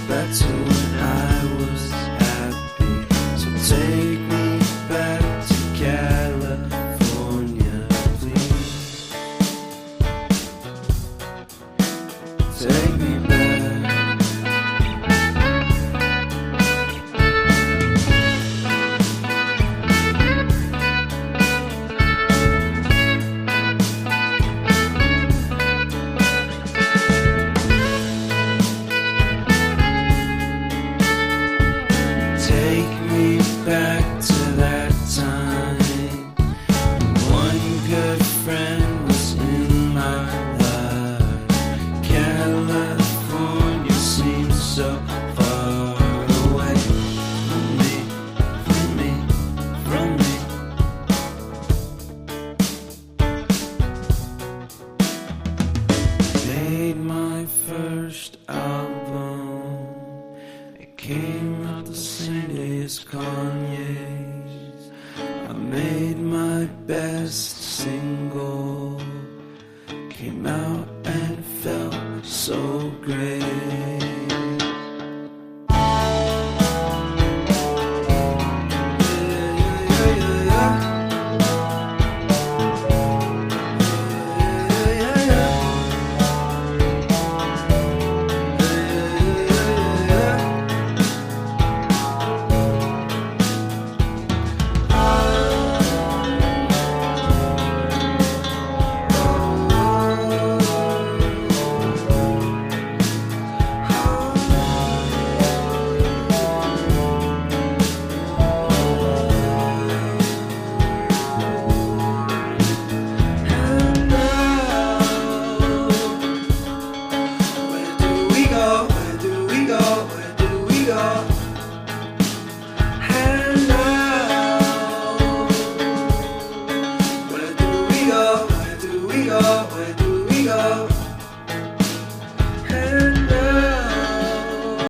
back to when I was happy. So take me back to California, please. Take me back. Take me back to that time when one good friend was in my life. California seems so far away from me, from me, from me. Made my first album. It came out the same day as